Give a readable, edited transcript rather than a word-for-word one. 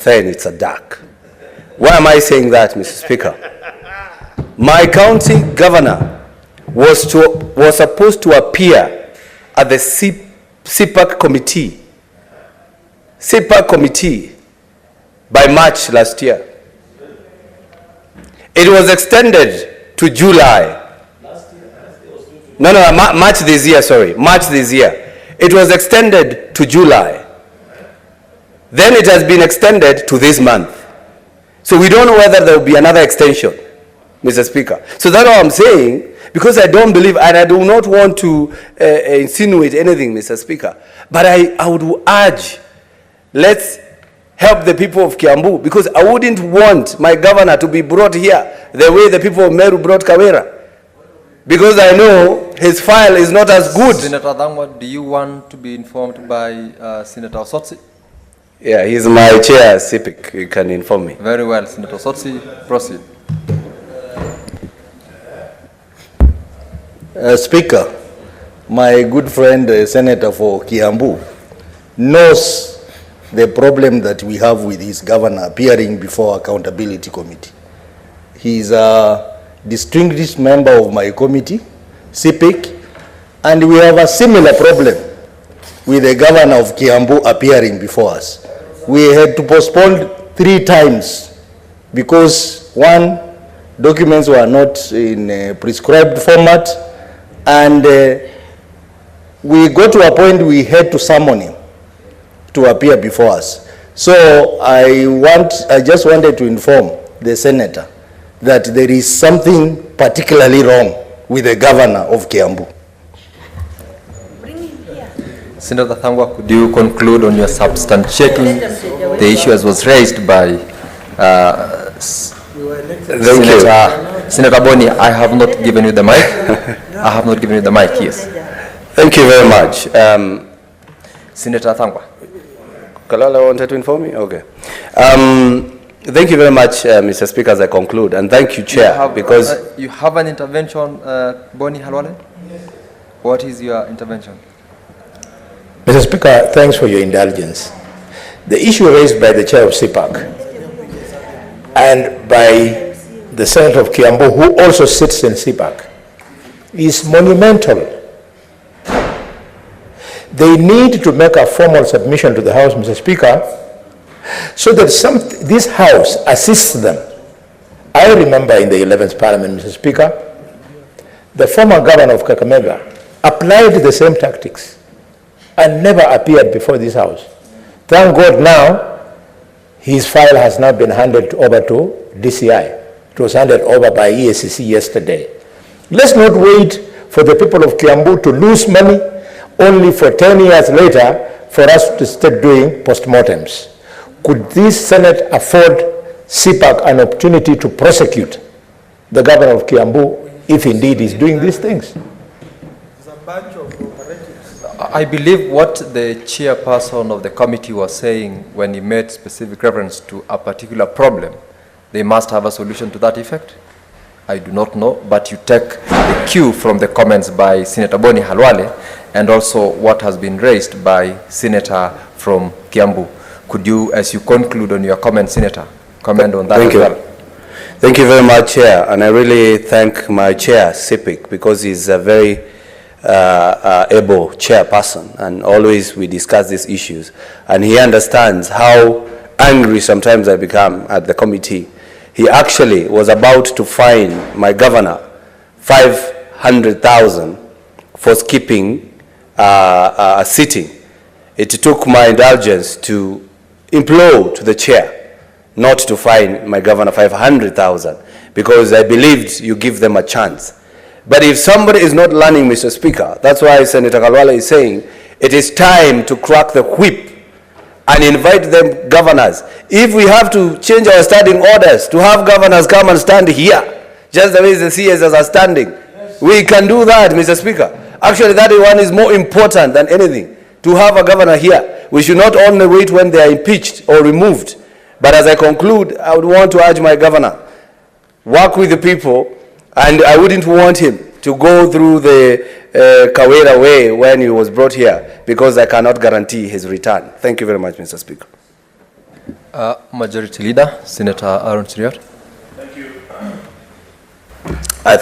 saying it's a dark. Why am I saying that, Mr. Speaker? My county governor was supposed to appear at the CPAC committee by March last year. It was extended to July. No, March this year, sorry. March this year. It was extended to July. Then it has been extended to this month. So we don't know whether there will be another extension, Mr. Speaker. So that's what I'm saying, because I don't believe, and I do not want to insinuate anything, Mr. Speaker, but I would urge, let's help the people of Kiambu, because I wouldn't want my governor to be brought here the way the people of Meru brought Kawera, because I know his file is not as good. Senator Thangwa, do you want to be informed by Senator Sotsi? Yeah, he's my chair, CPIC. You can inform me. Very well, Senator Sotsi, proceed. Speaker, my good friend, Senator for Kiambu, knows the problem that we have with his governor appearing before Accountability Committee. He's a distinguished member of my committee, CPIC, and we have a similar problem with the governor of Kiambu appearing before us. We had to postpone 3 times because, one, documents were not in a prescribed format, and we got to a point we had to summon him to appear before us. So I just wanted to inform the senator that there is something particularly wrong with the governor of Kiambu. Senator Thangwa, could you conclude on your substantiating the issue as was raised by Senator Boni? I have not given you the mic. I have not given you the mic, yes. Thank you very much. Senator Thangwa. Kalala wanted to inform me? Okay. Thank you very much, Mr. Speaker, as I conclude. And thank you, Chair, because... you have an intervention, Boni Halwale? What is your intervention? Mr. Speaker, thanks for your indulgence. The issue raised by the chair of CPAC and by the Senator of Kiambu, who also sits in CPAC, is monumental. They need to make a formal submission to the House, Mr. Speaker, so that this House assists them. I remember in the 11th Parliament, Mr. Speaker, the former governor of Kakamega applied the same tactics and never appeared before this House. Thank God now, his file has now been handed over to DCI. It was handed over by EACC yesterday. Let's not wait for the people of Kiambu to lose money only for 10 years later for us to start doing postmortems. Could this Senate afford CPAC an opportunity to prosecute the governor of Kiambu if indeed he's doing these things? I believe what the chairperson of the committee was saying when he made specific reference to a particular problem, they must have a solution to that effect. I do not know, but you take the cue from the comments by Senator Boni Halwale and also what has been raised by Senator from Kiambu. Could you, as you conclude on your comment, Senator, comment on that as well? Thank you very much, Chair. And I really thank my chair, CPIC, because he's a very able chairperson, and always we discuss these issues. And he understands how angry sometimes I become at the committee. He actually was about to fine my governor 500,000 for skipping a sitting. It took my indulgence to implore to the chair not to fine my governor 500,000 because I believed you give them a chance. But if somebody is not learning, Mr. Speaker, that's why Senator Kalwala is saying it is time to crack the whip and invite them governors. If we have to change our standing orders to have governors come and stand here, just the way the CSs are standing, we can do that, Mr. Speaker. Actually, that one is more important than anything, to have a governor here. We should not only wait when they are impeached or removed. But as I conclude, I would want to urge my governor, work with the people, and I wouldn't want him to go through the Kawera way when he was brought here, because I cannot guarantee his return. Thank you very much, Mr. Speaker. Majority Leader, Senator Aaron Cheriot.